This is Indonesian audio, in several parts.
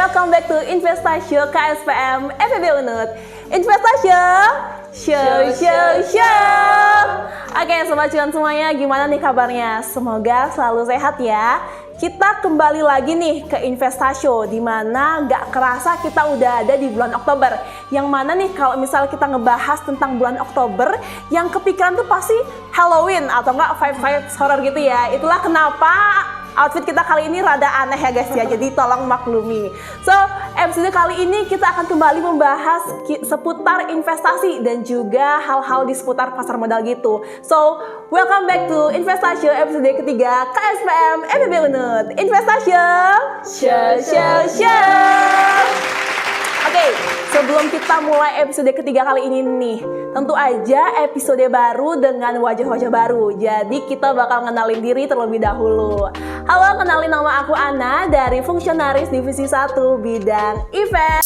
welcome back to Investasi KSPM FEB Unut. Investasi Show. Oke, sobat cuan semuanya, gimana nih kabarnya? Semoga selalu sehat ya. Kita kembali lagi nih ke Investasi, di mana gak kerasa kita udah ada di bulan Oktober. Yang mana nih kalau misal kita ngebahas tentang bulan Oktober, yang kepikiran tuh pasti Halloween atau enggak vibes horror gitu ya. Itulah kenapa outfit kita kali ini rada aneh ya guys ya, jadi tolong maklumi. So, episode kali ini kita akan kembali membahas seputar investasi dan juga hal-hal di seputar pasar modal gitu. So, welcome back to Investasi episode ketiga KSPM FEB Unut. Investasi Show. Oke, sebelum kita mulai episode ketiga kali ini nih, tentu aja episode baru dengan wajah-wajah baru. Jadi kita bakal ngenalin diri terlebih dahulu. Halo, kenalin nama aku Ana dari Fungsionaris Divisi 1 bidang event.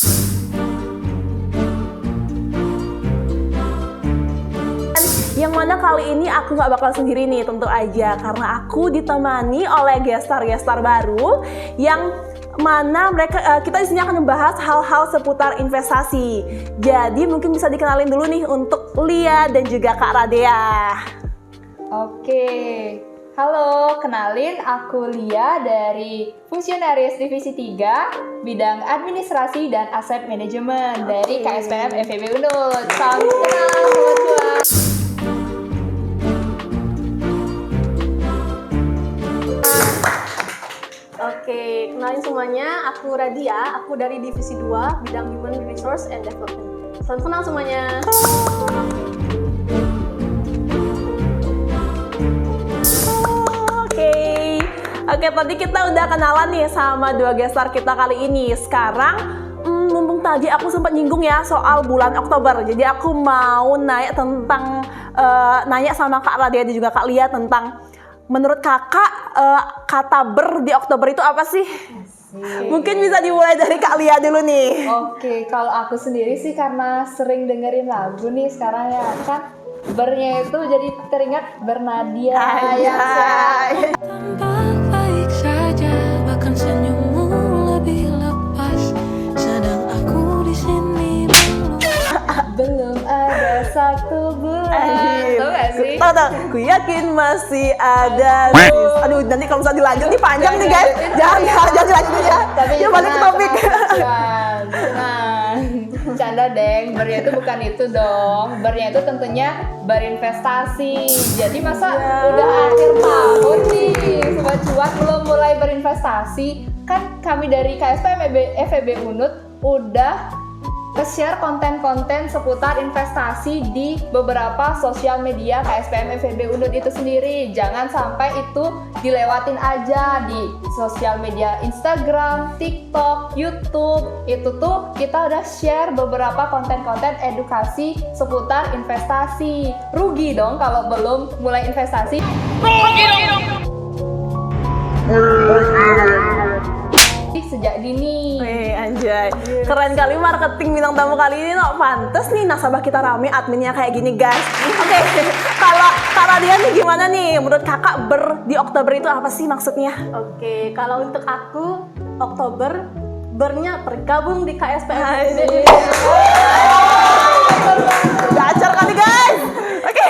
Yang mana kali ini aku nggak bakal sendiri nih, tentu aja karena aku ditemani oleh gestar baru yang mana kita di sini akan membahas hal-hal seputar investasi. Jadi mungkin bisa dikenalin dulu nih untuk Lia dan juga Kak Radea. Oke, halo, kenalin aku Lia dari Fungsionaris Divisi 3 bidang Administrasi dan Aset Manajemen dari KSPM FEB Unut. Salam kenal sobat cuan. Oke, kenalin semuanya, aku Radia, aku dari Divisi 2, bidang Human Resource and Development. Salam kenal semuanya. Oke, tadi kita udah kenalan nih sama dua gestar kita kali ini. Sekarang, mumpung tadi aku sempat nyinggung ya soal bulan Oktober. Jadi aku mau nanya sama Kak Radia dan juga Kak Lia tentang menurut kakak, kata ber di Oktober itu apa sih? Mungkin bisa dimulai dari Kak Lia dulu nih. Oke, kalau aku sendiri sih karena sering dengerin lagu nih sekarang ya kan, bernya itu jadi teringat Bernadia. Tampak baik saja, bahkan senyummu lebih lepas. Sedang aku di sini belum ada satu bulan. Tahu gak sih? Tahu. Ku yakin masih ada. Aduh, nanti kalau misalnya dilanjut nih panjang nih guys. Jangan dilanjut ya. Tapi ya balik ke topik. Canda deng, bernya itu bukan itu dong. Bernya itu tentunya berinvestasi. Jadi masa udah akhir tahun nih, sobat cuan belum mulai berinvestasi? Kan kami dari KSPM FEB Unut udah share konten-konten seputar investasi di beberapa sosial media KSPM FEB Unut itu sendiri. Jangan sampai itu dilewatin aja di sosial media Instagram, TikTok, YouTube. Itu tuh kita udah share beberapa konten-konten edukasi seputar investasi. Rugi dong kalau belum mulai investasi. Rugi dong. Sejak dini. Anjay, keren kali marketing bintang tamu kali ini. Pantes nih nasabah kita rame, adminnya kayak gini guys. Oke, kalau Kak Radia nih gimana nih? Menurut kakak di Oktober itu apa sih maksudnya? Oke, kalau untuk aku, Oktober bernya bergabung di KSPM. Gacor kali guys. Oke,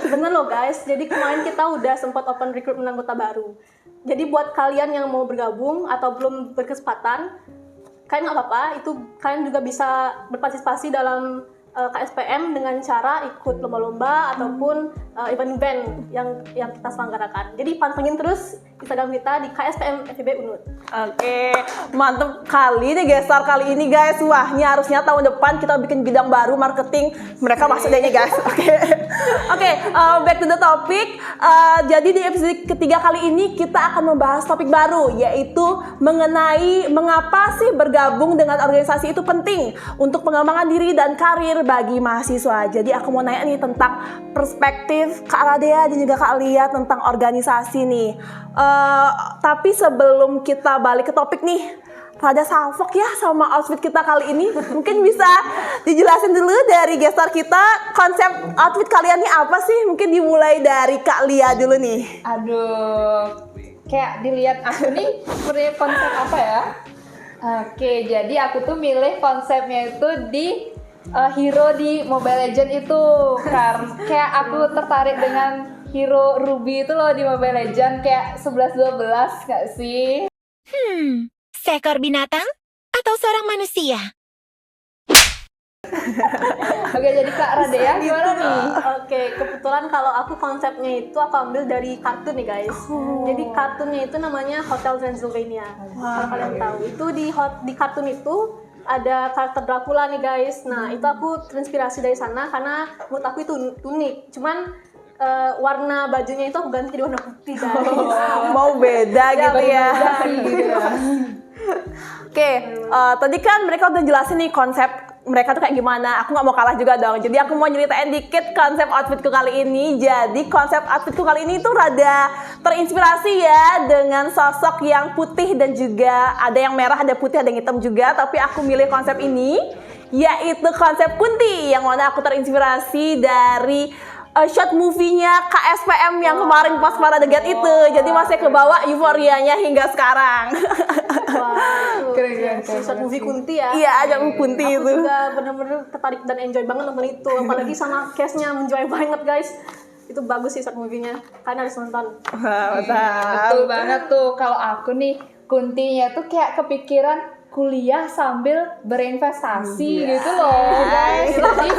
Bener loh guys, jadi kemarin kita udah sempat open recruitment anggota baru. Jadi buat kalian yang mau bergabung atau belum berkesempatan, kalian nggak apa-apa, itu kalian juga bisa berpartisipasi dalam KSPM dengan cara ikut lomba-lomba ataupun event-event yang kita selenggarakan. Jadi pantengin terus Instagram kita di KSPM FEB Unut. Oke, mantep kali nih gestar kali ini guys. Wah, ini harusnya tahun depan kita bikin bidang baru marketing. Mereka masuk deh nih guys. Oke, back to the topic. Jadi di episode ketiga kali ini kita akan membahas topik baru, yaitu mengenai mengapa sih bergabung dengan organisasi itu penting untuk pengembangan diri dan karir bagi mahasiswa. Jadi aku mau nanya nih tentang perspektif Kak Radea dan juga Kak Lia tentang organisasi nih. Tapi sebelum kita balik ke topik nih, rada salfok ya sama outfit kita kali ini. Mungkin bisa dijelasin dulu dari gestar kita, konsep outfit kalian nih apa sih? Mungkin dimulai dari Kak Lia dulu nih. Aduh, kayak dilihat aku nih sebenarnya konsep apa ya? Oke, jadi aku tuh milih konsepnya itu di hero di Mobile Legends itu. Karena kayak aku tertarik dengan hero Ruby itu loh di Mobile Legends, kayak 11-12 gak sih? Seekor binatang atau seorang manusia? Oke, jadi Kak Radea gimana nih? Oke, kebetulan kalau aku konsepnya itu aku ambil dari kartun nih guys. Jadi kartunnya itu namanya Hotel Transylvania. Kalau kalian tahu, itu di kartun itu ada karakter Dracula nih guys. Nah, itu aku terinspirasi dari sana karena menurut aku itu unik. Cuman warna bajunya itu aku ganti jadi warna putih guys. Mau beda gitu ya. Oke, tadi kan mereka udah jelasin nih konsep mereka tuh kayak gimana. Aku nggak mau kalah juga dong. Jadi aku mau nyeritain dikit konsep outfitku kali ini. Jadi konsep outfitku kali ini tuh rada terinspirasi ya dengan sosok yang putih dan juga ada yang merah, ada putih, ada yang hitam juga. Tapi aku milih konsep ini, yaitu konsep Kunti, yang mana aku terinspirasi dari short movie-nya KSPM yang kemarin pas Parade Gate itu. Jadi masih kebawa euforianya hingga sekarang. Wah, Keren. short movie Kunti ya. Iya, ada Kunti Aku itu. juga bener-bener tertarik dan enjoy banget nonton itu. Apalagi sama cast-nya enjoy banget guys. Itu bagus sih short movie-nya. Kalian harus nonton. Betul banget tuh. Kalau aku nih, Kuntinya tuh kayak kepikiran kuliah sambil berinvestasi gitu loh guys. Jadi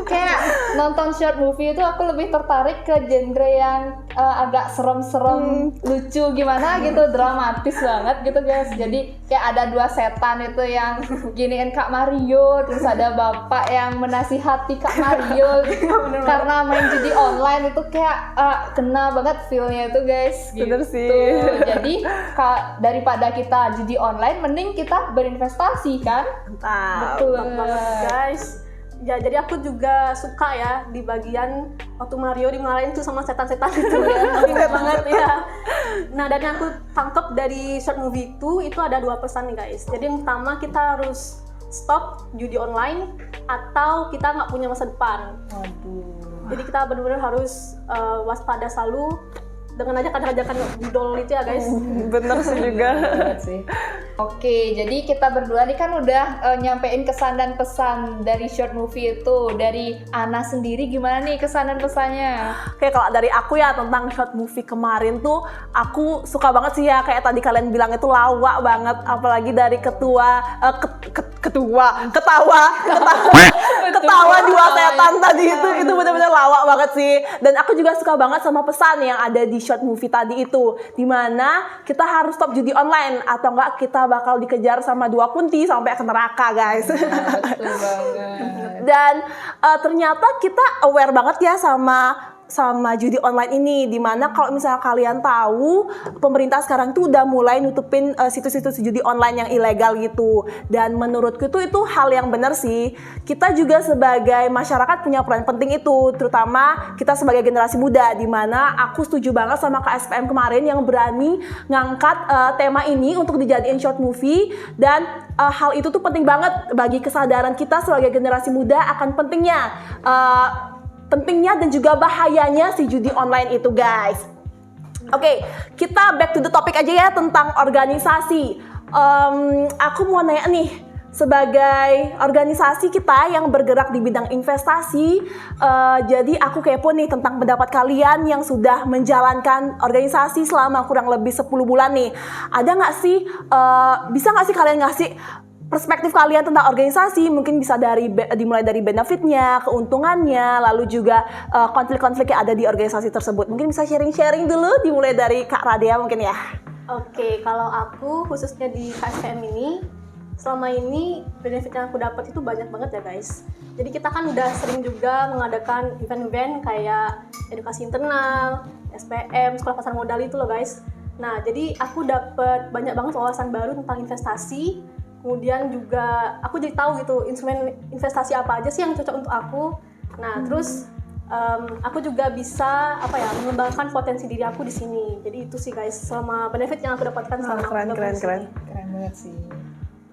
kayak nonton short movie itu aku lebih tertarik ke genre yang agak serem-serem, lucu gimana gitu, dramatis banget gitu guys. Jadi kayak ada dua setan itu yang giniin Kak Mario, terus ada bapak yang menasihati Kak Mario karena main judi online itu kayak kena banget feel-nya itu guys. Bener Gitu. sih. Jadi daripada kita judi online, mending kita berinvestasi kan? Betul Mantap banget guys. Ya, jadi aku juga suka ya di bagian waktu Mario dimarahin tuh sama setan-setan itu ya. Ingat banget ya. Nah, dan yang aku tangkap dari short movie itu ada dua pesan nih guys. Jadi yang pertama, kita harus stop judi online atau kita nggak punya masa depan. Jadi kita benar-benar harus waspada selalu dengan ajakan-ajakan budol itu ya guys. Bener sih juga. Oke, jadi kita berdua nih kan udah nyampein kesan dan pesan dari short movie itu. Dari Ana sendiri gimana nih kesan dan pesannya? Oke, kalau dari aku ya tentang short movie kemarin tuh aku suka banget sih ya, kayak tadi kalian bilang itu lawak banget, apalagi dari ketawa dua setan tadi itu benar-benar lawak banget sih. Dan aku juga suka banget sama pesan yang ada di short movie tadi itu, dimana kita harus stop judi online atau enggak kita bakal dikejar sama dua kunti sampai ke neraka guys. Betul banget. Dan ternyata kita aware banget ya sama judi online ini, dimana kalau misalnya kalian tahu pemerintah sekarang tuh udah mulai nutupin situs-situs judi online yang ilegal gitu. Dan menurutku tuh itu hal yang benar sih. Kita juga sebagai masyarakat punya peran penting itu, terutama kita sebagai generasi muda, dimana aku setuju banget sama KSPM kemarin yang berani ngangkat tema ini untuk dijadiin short movie. Dan hal itu tuh penting banget bagi kesadaran kita sebagai generasi muda akan pentingnya dan juga bahayanya si judi online itu guys. Oke, kita back to the topic aja ya tentang organisasi. Aku mau nanya nih, sebagai organisasi kita yang bergerak di bidang investasi, jadi aku kepo nih tentang pendapat kalian yang sudah menjalankan organisasi selama kurang lebih 10 bulan nih. Ada nggak sih, bisa nggak sih kalian ngasih perspektif kalian tentang organisasi? Mungkin bisa dimulai dari benefitnya, keuntungannya, lalu juga konflik-konflik yang ada di organisasi tersebut. Mungkin bisa sharing-sharing dulu, dimulai dari Kak Radea mungkin ya. Oke, kalau aku khususnya di KSPM ini, selama ini benefit yang aku dapat itu banyak banget ya guys. Jadi kita kan udah sering juga mengadakan event-event kayak edukasi internal, SPM, sekolah pasar modal itu loh guys. Nah, jadi aku dapat banyak banget wawasan baru tentang investasi. Kemudian juga aku jadi tahu gitu instrumen investasi apa aja sih yang cocok untuk aku. Nah, terus aku juga bisa mengembangkan potensi diri aku di sini. Jadi itu sih guys, selama benefit yang aku dapatkan selama Keren. Keren banget sih.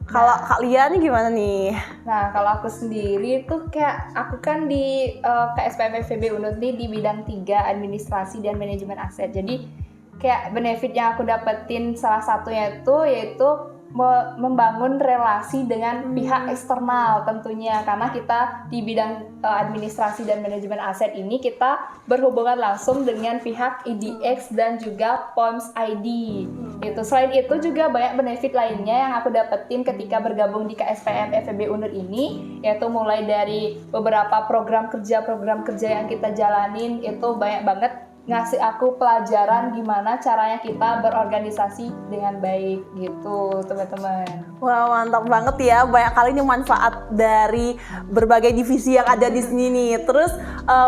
Kalau kalian gimana nih? Nah, kalau aku sendiri tuh kayak aku kan di KSPM FEB Unut nih di bidang 3 administrasi dan manajemen aset. Jadi kayak benefit yang aku dapetin salah satunya itu yaitu membangun relasi dengan pihak eksternal tentunya, karena kita di bidang administrasi dan manajemen aset ini kita berhubungan langsung dengan pihak IDX dan juga POMS ID. Itu selain itu juga banyak benefit lainnya yang aku dapetin ketika bergabung di KSPM FEB Unur ini, yaitu mulai dari beberapa program kerja yang kita jalanin itu banyak banget ngasih aku pelajaran gimana caranya kita berorganisasi dengan baik gitu teman-teman. Wah, mantap banget ya, banyak kali nih manfaat dari berbagai divisi yang ada di sini nih. Terus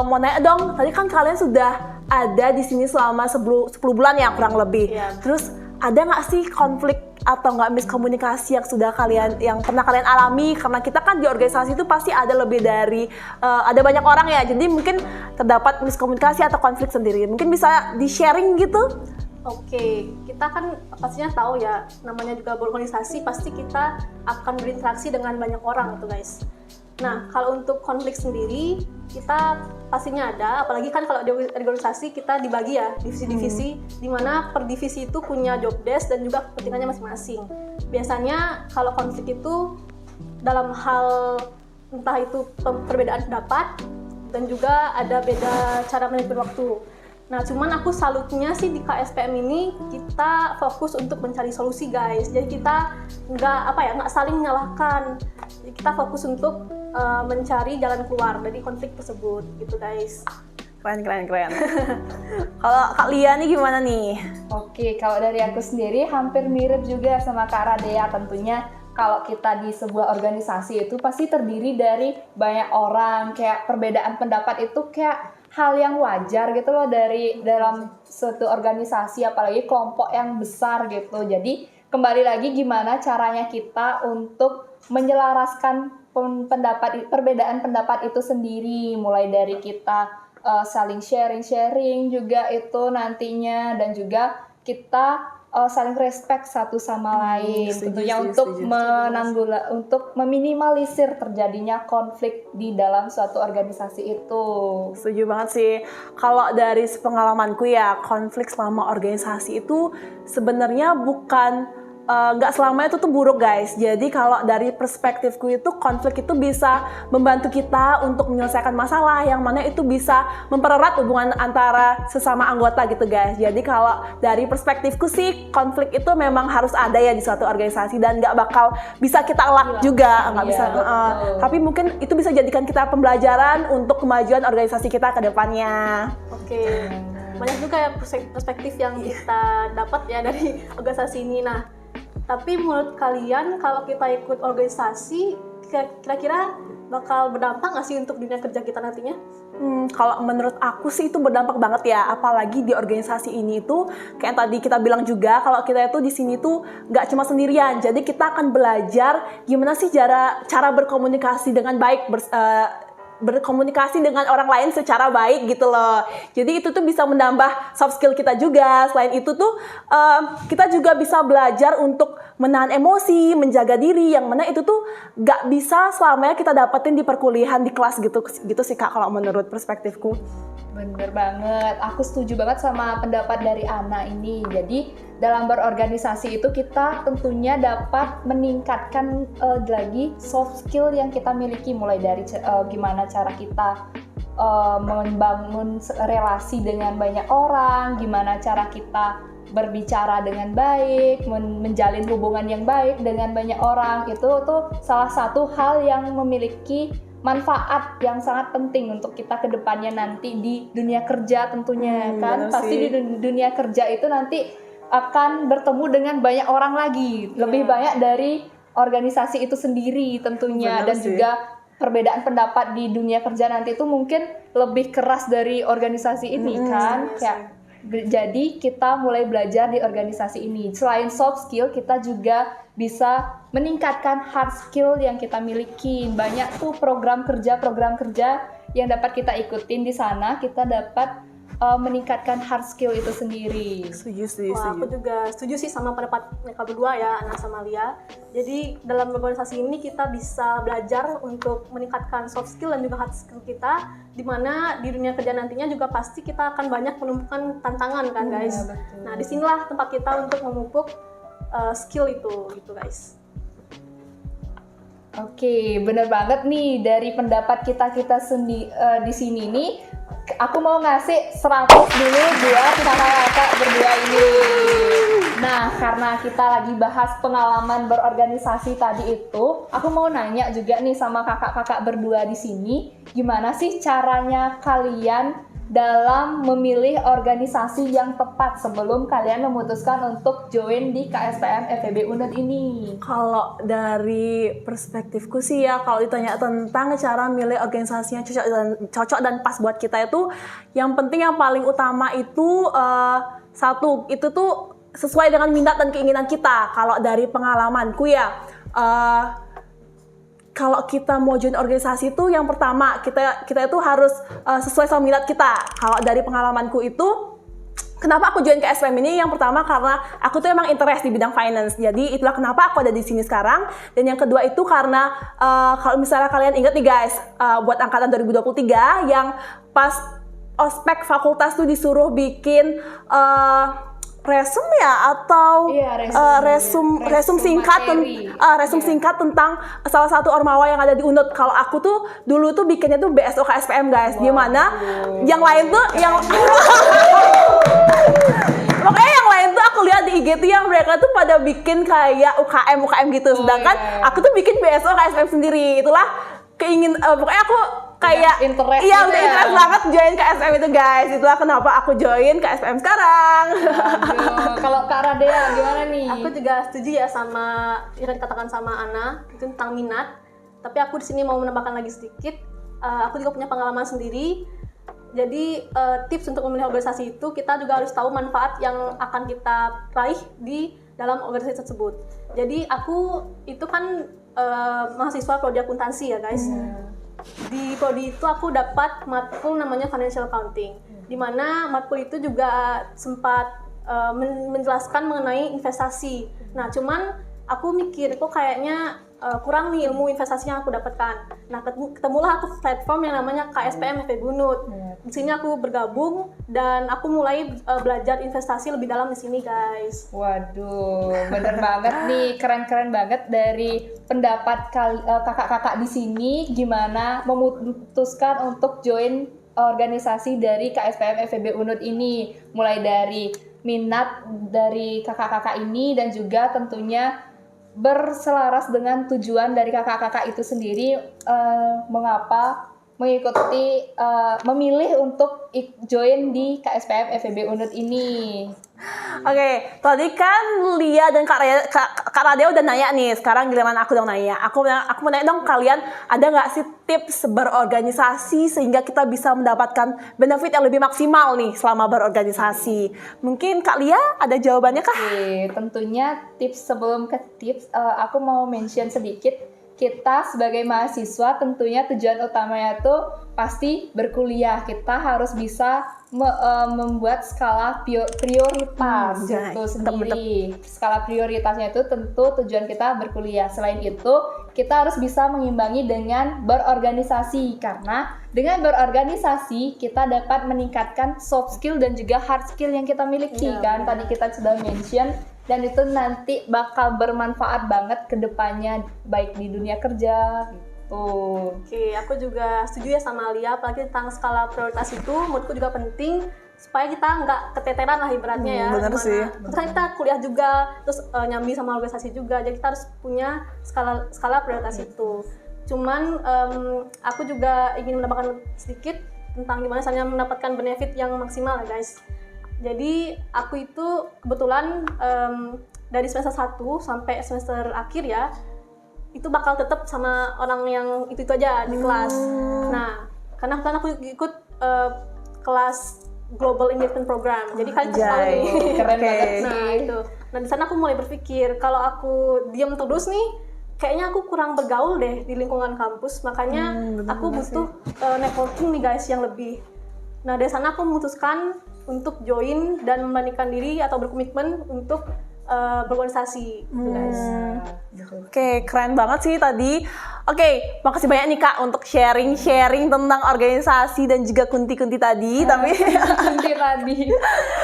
mau nanya dong, tadi kan kalian sudah ada di sini selama 10 bulan ya kurang lebih. Iya. Terus ada nggak sih konflik atau nggak miskomunikasi yang pernah kalian alami? Karena kita kan di organisasi itu pasti ada lebih dari ada banyak orang ya, jadi mungkin terdapat miskomunikasi atau konflik sendiri. Mungkin bisa di sharing gitu? Oke, kita kan pastinya tahu ya, namanya juga berorganisasi, pasti kita akan berinteraksi dengan banyak orang gitu guys. Nah, kalau untuk konflik sendiri, kita pastinya ada, apalagi kan kalau di organisasi kita dibagi ya, divisi-divisi, di mana per divisi itu punya job desk dan juga kepentingannya masing-masing. Biasanya kalau konflik itu dalam hal entah itu perbedaan pendapat dan juga ada beda cara manajemen waktu. Nah, cuman aku salutnya sih di KSPM ini kita fokus untuk mencari solusi guys. Jadi kita nggak saling menyalahkan. Jadi kita fokus untuk mencari jalan keluar dari konflik tersebut, gitu guys. Keren. Kalau Kak Lia nih gimana nih? Oke, kalau dari aku sendiri hampir mirip juga sama Kak Radea tentunya. Kalau kita di sebuah organisasi itu pasti terdiri dari banyak orang, kayak perbedaan pendapat itu kayak hal yang wajar gitu loh dari dalam suatu organisasi, apalagi kelompok yang besar gitu. Jadi kembali lagi gimana caranya kita untuk menyelaraskan perbedaan pendapat itu sendiri, mulai dari kita saling sharing juga itu nantinya, dan juga kita saling respect satu sama lain tentunya untuk untuk meminimalisir terjadinya konflik di dalam suatu organisasi itu. Setuju banget sih. Kalau dari pengalamanku ya, konflik selama organisasi itu sebenarnya nggak selamanya itu tuh buruk guys. Jadi kalau dari perspektifku itu konflik itu bisa membantu kita untuk menyelesaikan masalah, yang mana itu bisa mempererat hubungan antara sesama anggota gitu guys. Jadi kalau dari perspektifku sih konflik itu memang harus ada ya di suatu organisasi, dan nggak bakal bisa kita elak juga, nggak bisa. Tapi mungkin itu bisa jadikan kita pembelajaran untuk kemajuan organisasi kita ke depannya. Oke. Banyak juga ya perspektif yang kita dapat ya dari organisasi ini. Nah, tapi menurut kalian kalau kita ikut organisasi kira-kira bakal berdampak nggak sih untuk dunia kerja kita nantinya? Kalau menurut aku sih itu berdampak banget ya, apalagi di organisasi ini tuh kayak tadi kita bilang juga, kalau kita itu di sini tuh nggak cuma sendirian, jadi kita akan belajar gimana sih cara berkomunikasi dengan baik, berkomunikasi dengan orang lain secara baik gitu loh. Jadi itu tuh bisa menambah soft skill kita juga. Selain itu tuh kita juga bisa belajar untuk menahan emosi, menjaga diri, yang mana itu tuh gak bisa selamanya kita dapetin di perkuliahan, di kelas gitu sih Kak, kalau menurut perspektifku. Bener banget, aku setuju banget sama pendapat dari Ana ini. Jadi dalam berorganisasi itu kita tentunya dapat meningkatkan lagi soft skill yang kita miliki, mulai dari gimana cara kita membangun relasi dengan banyak orang, gimana cara kita berbicara dengan baik, menjalin hubungan yang baik dengan banyak orang. Itu tuh salah satu hal yang memiliki manfaat yang sangat penting untuk kita ke depannya nanti di dunia kerja tentunya kan. Pasti di dunia kerja itu nanti akan bertemu dengan banyak orang lagi, lebih banyak dari organisasi itu sendiri tentunya. Dan juga perbedaan pendapat di dunia kerja nanti itu mungkin lebih keras dari organisasi ini kan. Jadi kita mulai belajar di organisasi ini. Selain soft skill, kita juga bisa meningkatkan hard skill yang kita miliki. Banyak tuh program kerja yang dapat kita ikutin di sana. Kita dapat meningkatkan hard skill itu sendiri. Setuju. Aku juga setuju sih sama pendapat mereka berdua ya, Ana sama Lia. Jadi dalam organisasi ini kita bisa belajar untuk meningkatkan soft skill dan juga hard skill kita, di mana di dunia kerja nantinya juga pasti kita akan banyak menemukan tantangan kan guys. Nah, disinilah tempat kita untuk memupuk skill itu gitu guys. Oke, bener banget nih dari pendapat kita di sini nih. Aku mau ngasih 100 dulu buat kakak-kakak berdua ini. Nah, karena kita lagi bahas pengalaman berorganisasi tadi itu, aku mau nanya juga nih sama kakak-kakak berdua di sini, gimana sih caranya kalian dalam memilih organisasi yang tepat sebelum kalian memutuskan untuk join di KSPM FEB Uned ini? Kalau dari perspektifku sih ya, kalau ditanya tentang cara milih organisasi yang cocok dan pas buat kita itu, yang penting yang paling utama itu satu, itu tuh sesuai dengan minat dan keinginan kita. Kalau dari pengalamanku ya, kalau kita mau join organisasi itu yang pertama kita itu harus sesuai sama minat kita. Kalau dari pengalamanku itu, kenapa aku join ke SPM ini? Yang pertama karena aku tuh emang interest di bidang finance. Jadi itulah kenapa aku ada di sini sekarang. Dan yang kedua itu karena kalau misalnya kalian ingat nih guys, buat angkatan 2023 yang pas ospek fakultas tuh disuruh bikin resume ya atau resume singkat singkat tentang salah satu ormawa yang ada di Uned. Kalau aku tuh dulu tuh bikinnya tuh BSO KSPM guys, di mana yang lain tuh makanya yang lain tuh aku lihat di IG tuh yang mereka tuh pada bikin kayak UKM gitu, sedangkan aku tuh bikin BSO KSPM sendiri. Itulah pokoknya aku kayak interest iya udah interest banget join KSPM itu guys. Itulah kenapa aku join KSPM sekarang. Kalau Kak Radea gimana nih? Aku juga setuju ya sama yang dikatakan sama Ana itu tentang minat. Tapi aku di sini mau menambahkan lagi sedikit. Aku juga punya pengalaman sendiri. Jadi tips untuk memilih organisasi itu kita juga harus tahu manfaat yang akan kita raih di dalam organisasi tersebut. Jadi aku itu kan mahasiswa prodi akuntansi ya guys. Di prodi itu aku dapat matkul namanya financial accounting, di mana matkul itu juga sempat menjelaskan mengenai investasi. Nah, cuman aku mikir kok kayaknya kurang nih ilmu investasi yang aku dapatkan. Nah, ketemulah aku platform yang namanya KSPM FEB Uned. Di sini aku bergabung dan aku mulai belajar investasi lebih dalam di sini, guys. Waduh, bener banget nih, keren-keren banget dari pendapat kakak-kakak di sini gimana memutuskan untuk join organisasi dari KSPM FEB Uned ini. Mulai dari minat dari kakak-kakak ini dan juga tentunya berselaras dengan tujuan dari kakak-kakak itu sendiri, mengapa memilih untuk join di KSPM FEB Uned ini. Oke, tadi kan Lia dan Kak Radea udah nanya nih, sekarang giliran aku dong nanya. Aku mau nanya dong, kalian ada nggak sih tips berorganisasi sehingga kita bisa mendapatkan benefit yang lebih maksimal nih selama berorganisasi? Mungkin Kak Lia ada jawabannya kah? Oke, tentunya sebelum ke tips, aku mau mention sedikit. Kita sebagai mahasiswa tentunya tujuan utamanya tuh pasti berkuliah. Kita harus bisa membuat skala prioritas itu sendiri. Skala prioritasnya itu tentu tujuan kita berkuliah. Selain itu, kita harus bisa mengimbangi dengan berorganisasi, karena dengan berorganisasi kita dapat meningkatkan soft skill dan juga hard skill yang kita miliki kan. Tadi kita sudah mention, dan itu nanti bakal bermanfaat banget ke depannya baik di dunia kerja gitu. Oke, aku juga setuju ya sama Lia, apalagi tentang skala prioritas itu menurutku juga penting supaya kita nggak keteteran lah ibaratnya ya. Bener sih. Kan kita kuliah juga, terus nyambi sama organisasi juga, jadi kita harus punya skala prioritas itu. Cuman aku juga ingin menambahkan sedikit tentang gimana caranya mendapatkan benefit yang maksimal ya guys. Jadi aku itu kebetulan dari semester 1 sampai semester akhir ya, itu bakal tetap sama orang yang itu aja di kelas. Nah, karena kebetulan aku ikut kelas Global Engagement Program. Jadi kalian pasti tahu nih. Keren banget sih. Nah, itu. Nah, di sana aku mulai berpikir kalau aku diam terus nih, kayaknya aku kurang bergaul deh di lingkungan kampus. Makanya aku butuh networking nih guys yang lebih. Nah, dari sana aku memutuskan untuk join dan membandingkan diri atau berkomitmen untuk berorganisasi, guys. Oke, keren banget sih tadi Oke, makasih banyak nih Kak untuk sharing tentang organisasi dan juga kunti-kunti tadi. Tapi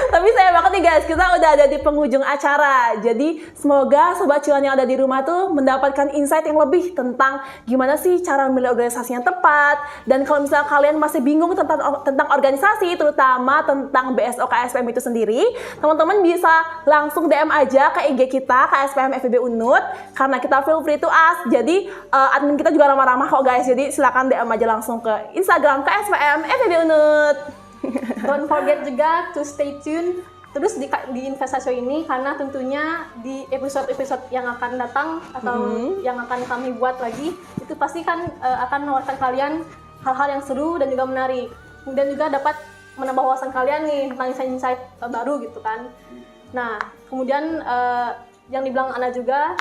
tapi sayang banget nih guys, kita udah ada di penghujung acara. Jadi semoga Sobat Cuan yang ada di rumah tuh mendapatkan insight yang lebih tentang gimana sih cara memilih organisasi yang tepat. Dan kalau misalnya kalian masih bingung tentang organisasi, terutama tentang BSO KSPM itu sendiri, teman-teman bisa langsung DM aja ke IG kita KSPM FEB Unut, karena kita feel free to ask. Jadi admin kita juga ramah-ramah kok guys, jadi silakan DM aja langsung ke Instagram KSPM FEB Unut. Don't forget juga to stay tune terus di investasi ini, karena tentunya di episode-episode yang akan datang atau yang akan kami buat lagi itu pasti kan akan menawarkan kalian hal-hal yang seru dan juga menarik, dan juga dapat menambah wawasan kalian nih tentang insight-insight baru gitu kan. Nah kemudian yang dibilang Ana juga,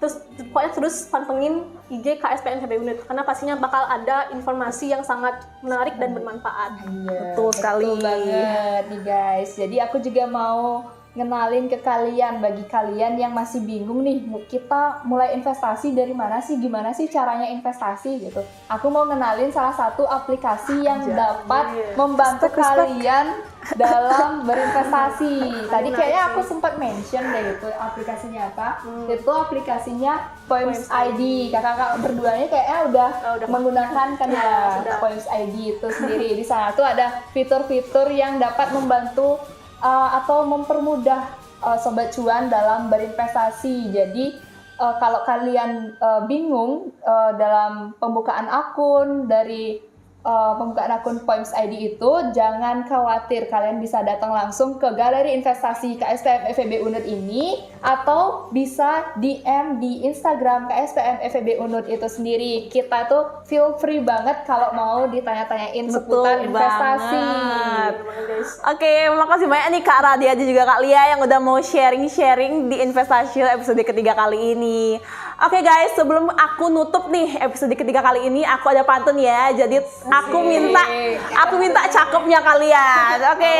pokoknya terus pantengin IG KSPM FEB Unut, karena pastinya bakal ada informasi yang sangat menarik dan bermanfaat. Betul sekali. Betul banget nih guys. Jadi aku juga mau ngenalin ke kalian, bagi kalian yang masih bingung nih, kita mulai investasi dari mana sih, gimana sih caranya investasi gitu. Aku mau ngenalin salah satu aplikasi yang dapat membantu kalian dalam berinvestasi. Tadi kayaknya aku sempat mention deh itu aplikasinya apa. Itu aplikasinya Points ID. Kakak-kakak berduanya kayaknya udah menggunakan kan ya Points ID itu sendiri. Di sana tuh ada fitur-fitur yang dapat membantu atau mempermudah Sobat Cuan dalam berinvestasi. Jadi kalau kalian bingung dalam pembukaan akun dari pembukaan akun Points ID itu, jangan khawatir, kalian bisa datang langsung ke galeri investasi KSPM FEB Unut ini, atau bisa DM di Instagram KSPM FEB Unut itu sendiri. Kita tuh feel free banget kalau mau ditanya-tanyain seputar investasi. Oke, makasih banyak nih Kak Radia dan juga Kak Lia yang udah mau sharing di Investasi episode ketiga kali ini. Oke guys, sebelum aku nutup nih episode ketiga kali ini, aku ada pantun ya. Jadi aku minta cakepnya kalian. Oke.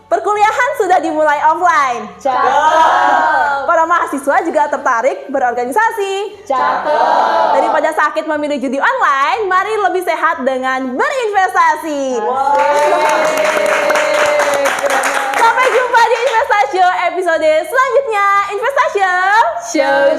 Perkuliahan sudah dimulai offline. Cakep. Para mahasiswa juga tertarik berorganisasi. Cakep. Daripada sakit memilih judi online, mari lebih sehat dengan berinvestasi. Sampai jumpa di Investasi episode selanjutnya. Investasi Show.